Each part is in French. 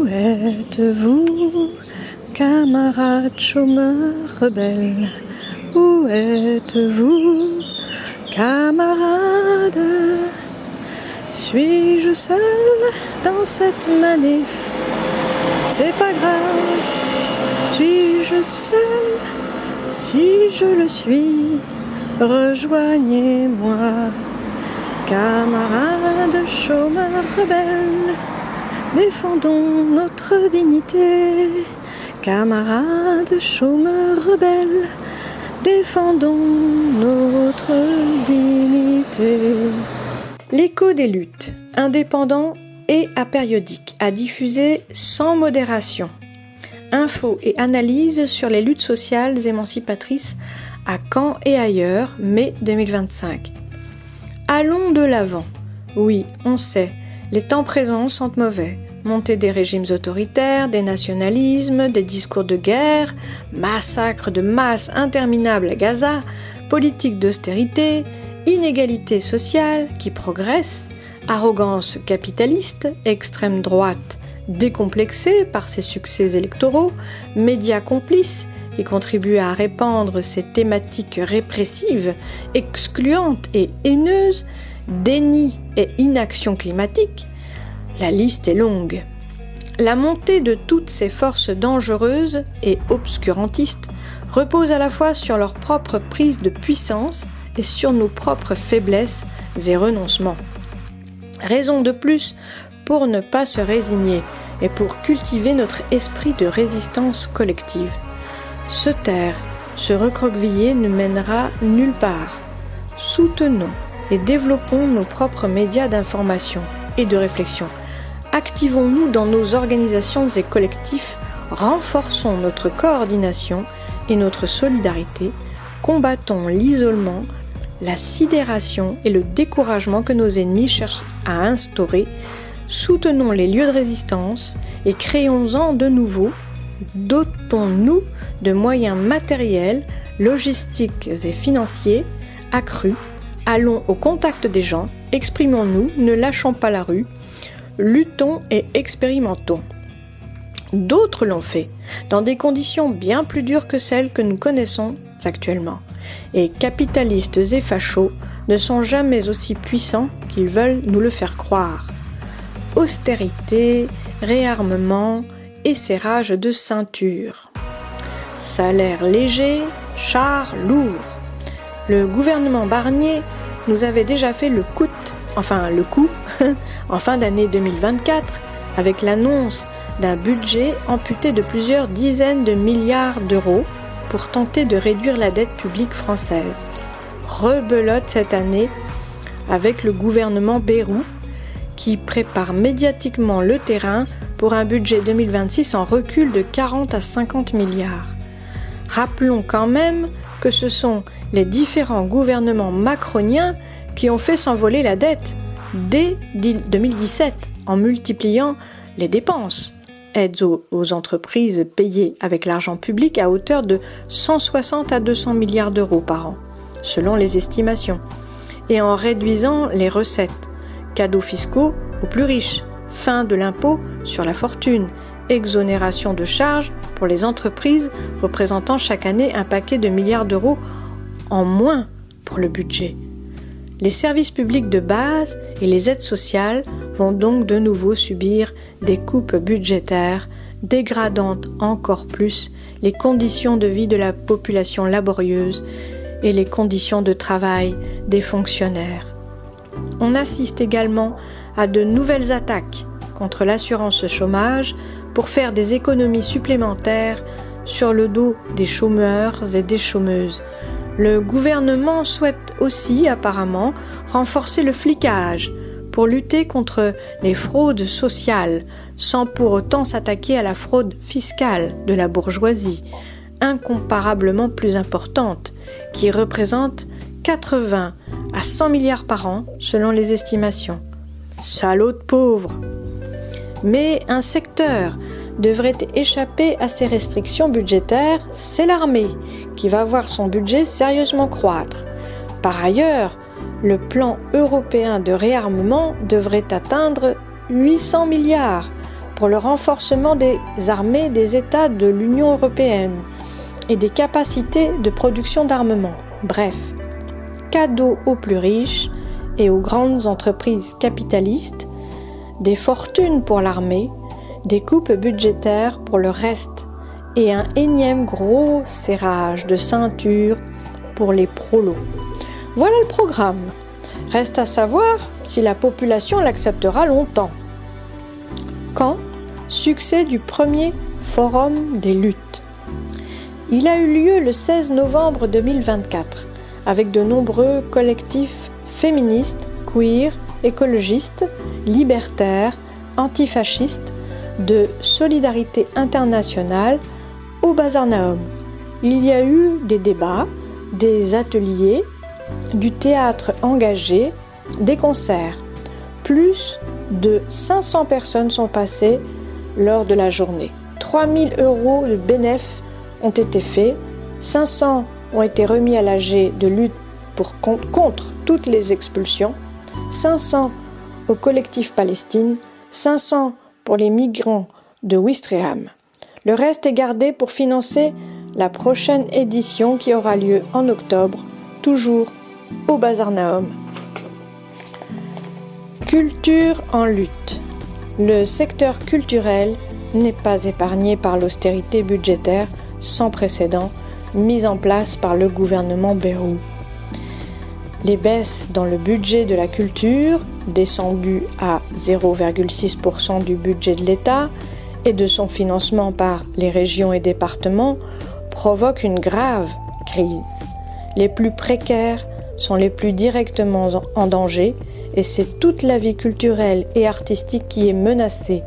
Où êtes-vous, camarades chômeurs rebelles? Où êtes-vous, camarades? Suis-je seul dans cette manif? C'est pas grave. Suis-je seul? Si je le suis, rejoignez-moi. Camarades chômeurs rebelles, défendons notre dignité. Camarades chômeurs rebelles, défendons notre dignité. L'écho des luttes, indépendant et apériodique, à diffuser sans modération. Infos et analyses sur les luttes sociales émancipatrices à Caen et ailleurs, mai 2025. Allons de l'avant. Oui, on sait, les temps présents sentent mauvais. Montée des régimes autoritaires, des nationalismes, des discours de guerre, massacres de masse interminables à Gaza, politique d'austérité, inégalité sociale qui progresse, arrogance capitaliste, extrême droite décomplexée par ses succès électoraux, médias complices qui contribuent à répandre ces thématiques répressives, excluantes et haineuses, déni et inaction climatique, la liste est longue. La montée de toutes ces forces dangereuses et obscurantistes repose à la fois sur leur propre prise de puissance et sur nos propres faiblesses et renoncements. Raison de plus pour ne pas se résigner et pour cultiver notre esprit de résistance collective. Se taire, se recroqueviller ne mènera nulle part. Soutenons et développons nos propres médias d'information et de réflexion. Activons-nous dans nos organisations et collectifs, renforçons notre coordination et notre solidarité, combattons l'isolement, la sidération et le découragement que nos ennemis cherchent à instaurer, soutenons les lieux de résistance et créons-en de nouveaux, dotons-nous de moyens matériels, logistiques et financiers accrus, allons au contact des gens, exprimons-nous, ne lâchons pas la rue, luttons et expérimentons. D'autres l'ont fait, dans des conditions bien plus dures que celles que nous connaissons actuellement. Et capitalistes et fachos ne sont jamais aussi puissants qu'ils veulent nous le faire croire. Austérité, réarmement et serrage de ceinture. Salaire léger, chars lourds. Le gouvernement Barnier nous avait déjà fait le coup en fin d'année 2024 avec l'annonce d'un budget amputé de plusieurs dizaines de milliards d'euros pour tenter de réduire la dette publique française. Rebelote cette année avec le gouvernement Bayrou qui prépare médiatiquement le terrain pour un budget 2026 en recul de 40 à 50 milliards. Rappelons quand même que ce sont les différents gouvernements macroniens qui ont fait s'envoler la dette dès 2017 en multipliant les dépenses. Aides aux entreprises payées avec l'argent public à hauteur de 160 à 200 milliards d'euros par an, selon les estimations, et en réduisant les recettes, cadeaux fiscaux aux plus riches, fin de l'impôt sur la fortune, exonération de charges pour les entreprises représentant chaque année un paquet de milliards d'euros en moins pour le budget. Les services publics de base et les aides sociales vont donc de nouveau subir des coupes budgétaires, dégradant encore plus les conditions de vie de la population laborieuse et les conditions de travail des fonctionnaires. On assiste également à de nouvelles attaques contre l'assurance chômage pour faire des économies supplémentaires sur le dos des chômeurs et des chômeuses. Le gouvernement souhaite aussi apparemment renforcer le flicage pour lutter contre les fraudes sociales, sans pour autant s'attaquer à la fraude fiscale de la bourgeoisie, incomparablement plus importante, qui représente 80 à 100 milliards par an selon les estimations. Salaud de pauvres! Mais un secteur devrait échapper à ces restrictions budgétaires, c'est l'armée, qui va voir son budget sérieusement croître. Par ailleurs, le plan européen de réarmement devrait atteindre 800 milliards, pour le renforcement des armées des États de l'Union européenne et des capacités de production d'armement. Bref, cadeaux aux plus riches et aux grandes entreprises capitalistes, des fortunes pour l'armée, des coupes budgétaires pour le reste et un énième gros serrage de ceinture pour les prolos. Voilà le programme. Reste à savoir si la population l'acceptera longtemps. Quand ? Succès du premier Forum des luttes. Il a eu lieu le 16 novembre 2024 avec de nombreux collectifs féministes, queer, écologistes, libertaires, antifascistes, de solidarité internationale au Bazar Naum. Il y a eu des débats, des ateliers, du théâtre engagé, des concerts. Plus de 500 personnes sont passées lors de la journée. 3 000 € de bénéfices ont été faits, 500 ont été remis à l'AG de lutte contre toutes les expulsions, 500 au collectif Palestine, 500 pour les migrants de Ouistreham. Le reste est gardé pour financer la prochaine édition qui aura lieu en octobre, toujours au Bazar Naum. Culture en lutte. Le secteur culturel n'est pas épargné par l'austérité budgétaire sans précédent mise en place par le gouvernement Bayrou. Les baisses dans le budget de la culture, descendues à 0,6% du budget de l'État et de son financement par les régions et départements, provoquent une grave crise. Les plus précaires sont les plus directement en danger et c'est toute la vie culturelle et artistique qui est menacée.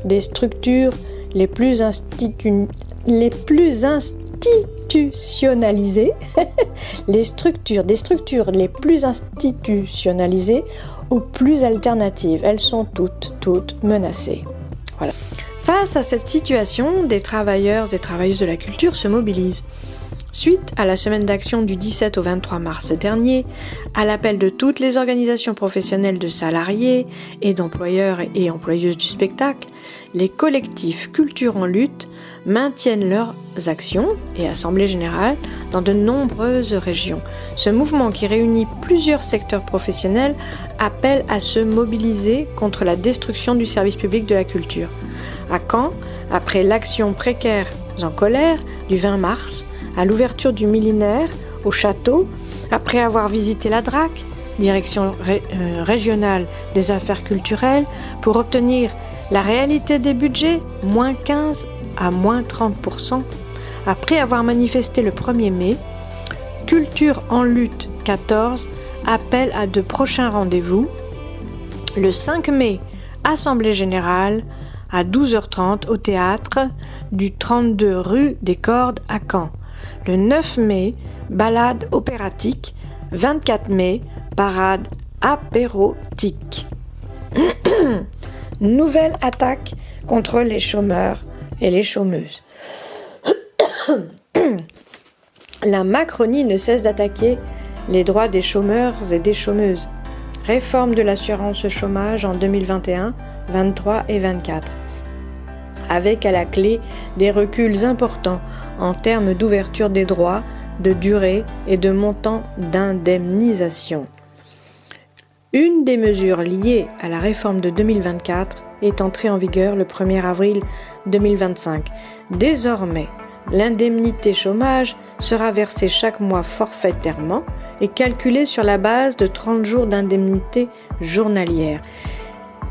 Des structures les plus institutionnalisées, des structures les plus institutionnalisées aux plus alternatives. Elles sont toutes menacées. Voilà. Face à cette situation, des travailleurs et travailleuses de la culture se mobilisent. Suite à la semaine d'action du 17 au 23 mars dernier, à l'appel de toutes les organisations professionnelles de salariés et d'employeurs et employeuses du spectacle, les collectifs Culture en lutte maintiennent leurs actions et assemblées générales dans de nombreuses régions. Ce mouvement qui réunit plusieurs secteurs professionnels appelle à se mobiliser contre la destruction du service public de la culture. À Caen, après l'action Précaires en colère du 20 mars, à l'ouverture du millénaire au château, après avoir visité la DRAC, Direction régionale des affaires culturelles, pour obtenir la réalité des budgets, moins 15 à moins 30%, après avoir manifesté le 1er mai, Culture en lutte 14 appelle à de prochains rendez-vous. Le 5 mai, Assemblée générale à 12h30 au théâtre du 32 rue des Cordes à Caen. Le 9 mai, balade opératique. 24 mai, parade apérotique. Nouvelle attaque contre les chômeurs et les chômeuses. La Macronie ne cesse d'attaquer les droits des chômeurs et des chômeuses. Réforme de l'assurance chômage en 2021, 23 et 24. Avec à la clé des reculs importants en termes d'ouverture des droits, de durée et de montant d'indemnisation. Une des mesures liées à la réforme de 2024 est entrée en vigueur le 1er avril 2025. Désormais, l'indemnité chômage sera versée chaque mois forfaitairement et calculée sur la base de 30 jours d'indemnité journalière.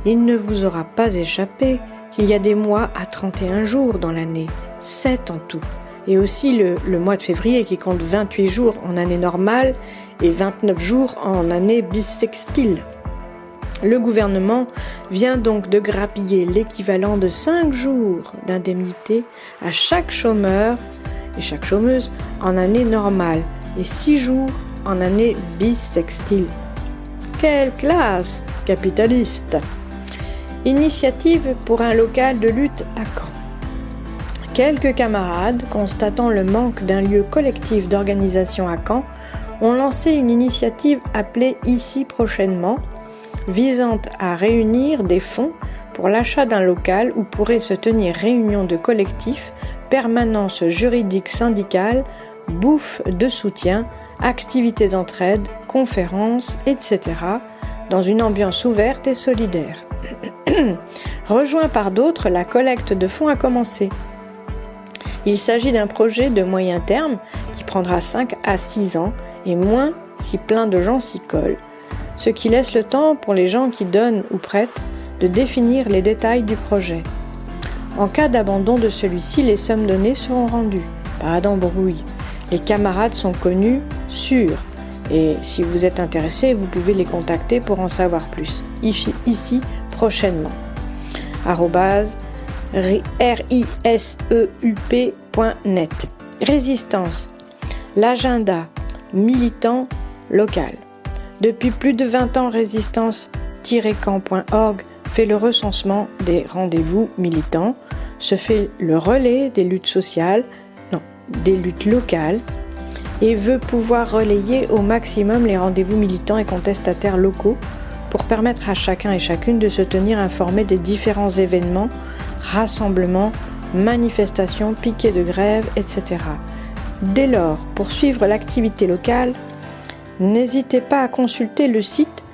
Il ne vous aura pas échappé qu'il y a des mois à 31 jours dans l'année, 7 en tout, et aussi le mois de février qui compte 28 jours en année normale et 29 jours en année bissextile. Le gouvernement vient donc de grappiller l'équivalent de 5 jours d'indemnité à chaque chômeur et chaque chômeuse en année normale et 6 jours en année bissextile. Quelle classe capitaliste! Initiative pour un local de lutte à Caen. Quelques camarades, constatant le manque d'un lieu collectif d'organisation à Caen, ont lancé une initiative appelée Ici prochainement, visant à réunir des fonds pour l'achat d'un local où pourraient se tenir réunions de collectifs, permanences juridiques syndicales, bouffe de soutien, activités d'entraide, conférences, etc., dans une ambiance ouverte et solidaire. Rejoint par d'autres, la collecte de fonds a commencé. Il s'agit d'un projet de moyen terme qui prendra 5 à 6 ans et moins si plein de gens s'y collent, ce qui laisse le temps pour les gens qui donnent ou prêtent de définir les détails du projet. En cas d'abandon de celui-ci, les sommes données seront rendues. Pas d'embrouille. Les camarades sont connus, sûrs. Et si vous êtes intéressé, vous pouvez les contacter pour en savoir plus. Ici prochainement. @riseup.net. Résistance. L'agenda militant local. Depuis plus de 20 ans, résistance-camp.org fait le recensement des rendez-vous militants, se fait le relais des luttes sociales, des luttes locales, et veut pouvoir relayer au maximum les rendez-vous militants et contestataires locaux pour permettre à chacun et chacune de se tenir informé des différents événements, rassemblements, manifestations, piquets de grève, etc. Dès lors, pour suivre l'activité locale, n'hésitez pas à consulter le site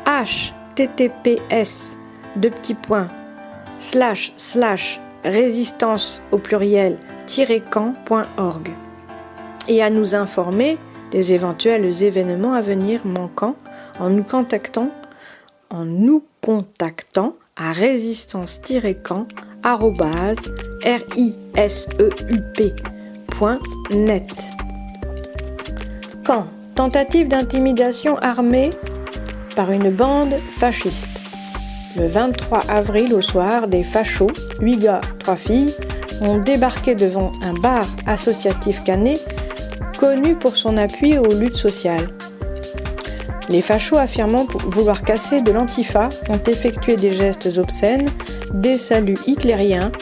https://résistance au pluriel -camp.org et à nous informer des éventuels événements à venir manquants en nous contactant à résistance-camp@riseup.net. Caen, tentative d'intimidation armée par une bande fasciste. Le 23 avril au soir, des fachos, 8 gars, 3 filles, ont débarqué devant un bar associatif canet connu pour son appui aux luttes sociales. Les fachos affirmant vouloir casser de l'antifa ont effectué des gestes obscènes, des saluts hitlériens,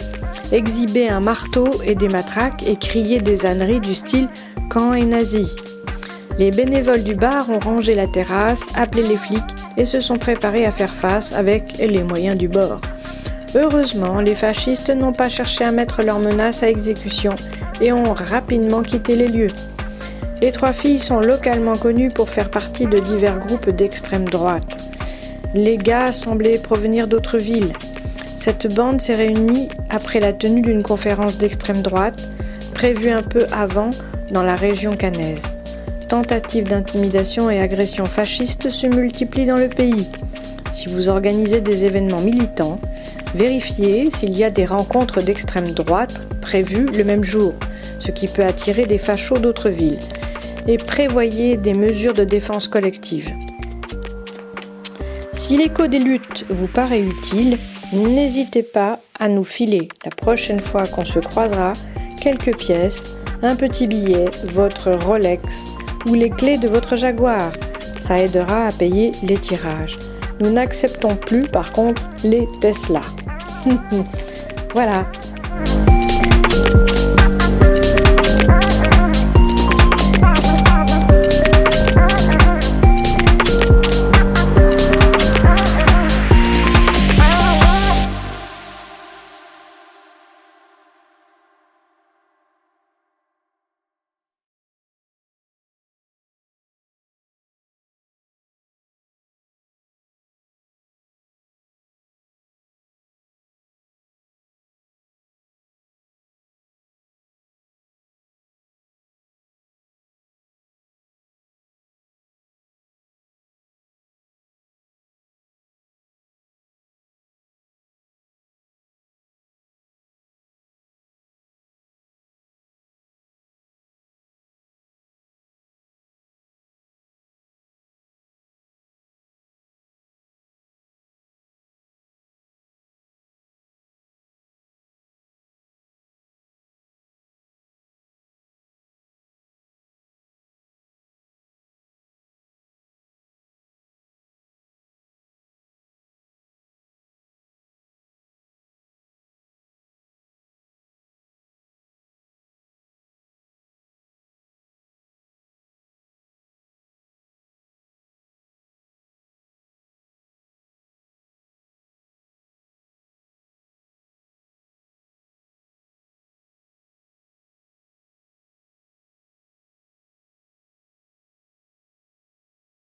exhibé un marteau et des matraques et crié des âneries du style « Caen est nazi ». Les bénévoles du bar ont rangé la terrasse, appelé les flics et se sont préparés à faire face avec les moyens du bord. Heureusement, les fascistes n'ont pas cherché à mettre leurs menaces à exécution et ont rapidement quitté les lieux. Les 3 filles sont localement connues pour faire partie de divers groupes d'extrême droite. Les gars semblaient provenir d'autres villes. Cette bande s'est réunie après la tenue d'une conférence d'extrême droite, prévue un peu avant dans la région caennaise. Tentatives d'intimidation et agressions fascistes se multiplient dans le pays. Si vous organisez des événements militants, vérifiez s'il y a des rencontres d'extrême droite prévues le même jour, ce qui peut attirer des fachos d'autres villes, et prévoyez des mesures de défense collective. Si l'écho des luttes vous paraît utile, n'hésitez pas à nous filer la prochaine fois qu'on se croisera quelques pièces, un petit billet, votre Rolex ou les clés de votre Jaguar. Ça aidera à payer les tirages. Nous n'acceptons plus par contre les Tesla. Voilà.